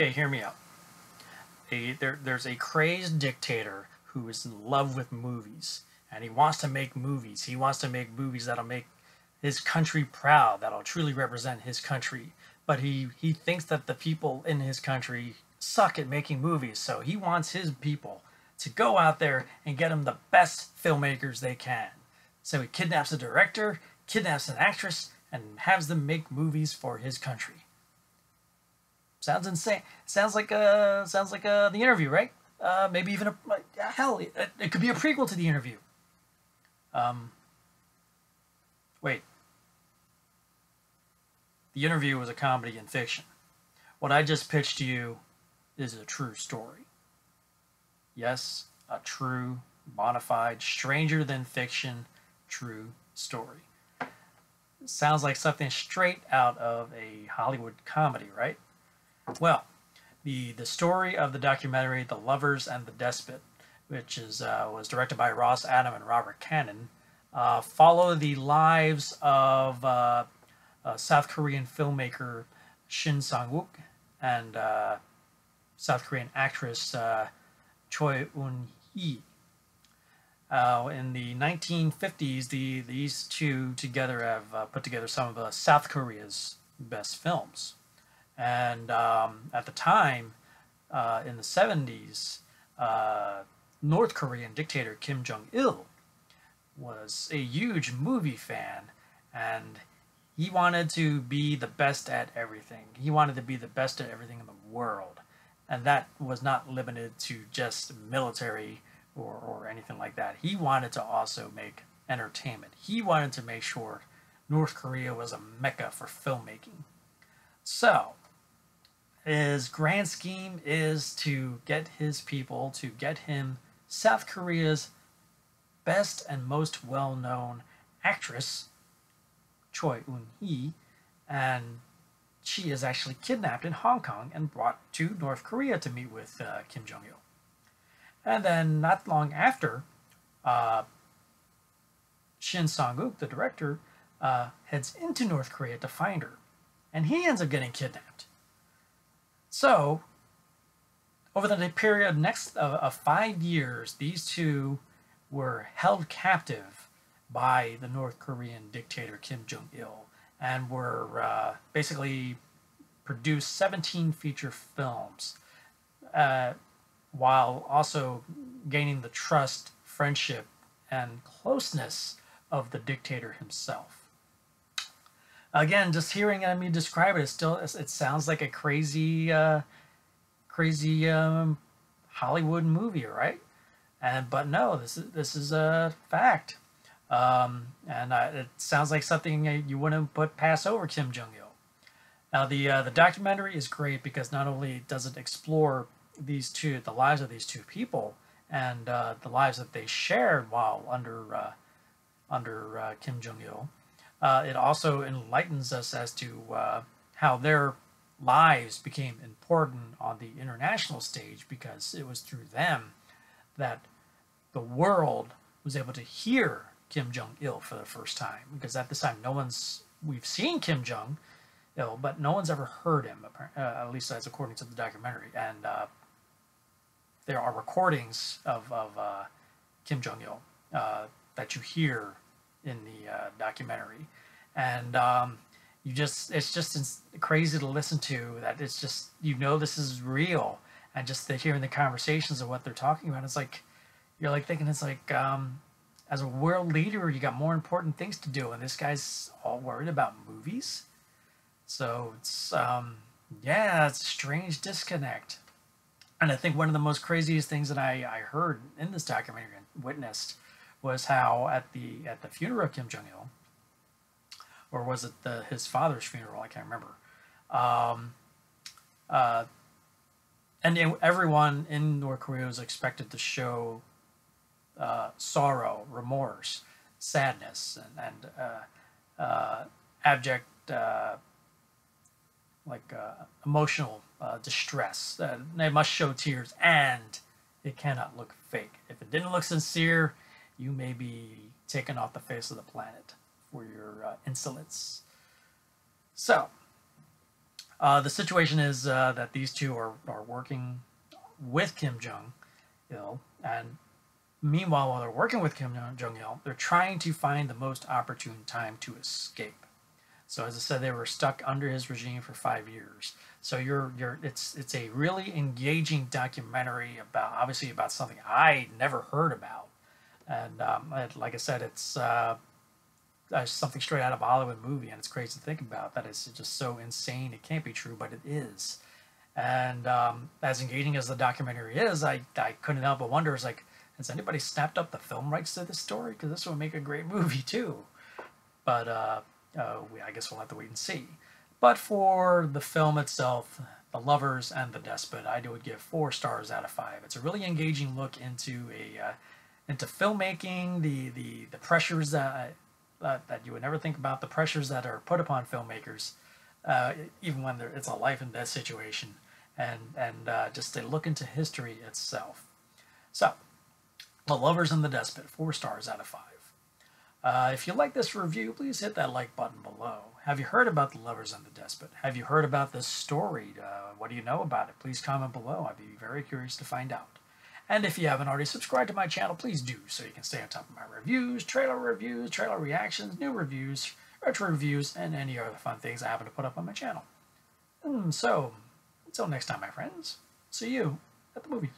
Okay, hear me out. There's a crazed dictator who is in love with movies, and he wants to make movies. He wants to make movies that'll make his country proud, that'll truly represent his country. But he thinks that the people in his country suck at making movies, so he wants his people to go out there and get him the best filmmakers they can. So he kidnaps a director, kidnaps an actress, and has them make movies for his country. Sounds insane. Sounds like the Interview, right? Maybe even hell, it could be a prequel to the Interview. Wait. The Interview was a comedy and fiction. What I just pitched to you is a true story. Yes, a true, modified, stranger than fiction, true story. Sounds like something straight out of a Hollywood comedy, right? Well, the story of the documentary The Lovers and the Despot, which was directed by Ross Adam and Robert Cannon, follow the lives of South Korean filmmaker Shin Sang-wook and South Korean actress Choi Eun-hee. In the 1950s, these two together have put together some of South Korea's best films. And at the time, in the 70s, North Korean dictator Kim Jong-il was a huge movie fan, and he wanted to be the best at everything. He wanted to be the best at everything in the world. And that was not limited to just military or anything like that. He wanted to also make entertainment. He wanted to make sure North Korea was a mecca for filmmaking. So, his grand scheme is to get his people, to get him South Korea's best and most well-known actress, Choi Eun-hee, and she is actually kidnapped in Hong Kong and brought to North Korea to meet with Kim Jong-il. And then not long after, Shin Sang-wook, the director, heads into North Korea to find her, and he ends up getting kidnapped. So, over the period of 5 years, these two were held captive by the North Korean dictator Kim Jong-il and were basically produced 17 feature films while also gaining the trust, friendship, and closeness of the dictator himself. Again, just hearing me describe it, it sounds like a crazy Hollywood movie, right? But no, this is a fact, and it sounds like something you wouldn't pass over Kim Jong-il. Now, the documentary is great because not only does it explore the lives of these two people and the lives that they shared while under Kim Jong-il. It also enlightens us as to how their lives became important on the international stage, because it was through them that the world was able to hear Kim Jong-il for the first time. Because at this time, we've seen Kim Jong-il, but no one's ever heard him, at least that's according to the documentary. And there are recordings of Kim Jong-il that you hear in the documentary, and it's just crazy to listen to. That it's just, this is real, and just hearing the conversations of what they're talking about, it's like you're like thinking, it's like as a world leader, you got more important things to do, and this guy's all worried about movies. So it's it's a strange disconnect. And I think one of the most craziest things that I heard in this documentary and witnessed was how at the funeral of Kim Jong-il, or was it his father's funeral? I can't remember. And everyone in North Korea was expected to show sorrow, remorse, sadness, and abject emotional distress. They must show tears, and it cannot look fake. If it didn't look sincere, you may be taken off the face of the planet for your insolence. So, The situation is that these two are working with Kim Jong-il, and meanwhile, while they're working with Kim Jong-il, they're trying to find the most opportune time to escape. So as I said, they were stuck under his regime for 5 years. So it's a really engaging documentary about, obviously, about something I never heard about, and like I said, it's something straight out of a Hollywood movie, and it's crazy to think about that. It's just so insane it can't be true, but it is. And as engaging as the documentary is, I couldn't help but wonder, is like, has anybody snapped up the film rights to this story? Because this would make a great movie too. But I guess we'll have to wait and see. But for the film itself, The Lovers and The Despot, I would give 4 stars out of 5. It's a really engaging look into filmmaking, the pressures that you would never think about, the pressures that are put upon filmmakers, even when it's a life and death situation, and just a look into history itself. So, The Lovers and the Despot, 4 stars out of 5. If you like this review, please hit that like button below. Have you heard about The Lovers and the Despot? Have you heard about this story? What do you know about it? Please comment below. I'd be very curious to find out. And if you haven't already subscribed to my channel, please do, so you can stay on top of my reviews, trailer reactions, new reviews, retro reviews, and any other fun things I happen to put up on my channel. So, until next time, my friends, see you at the movies.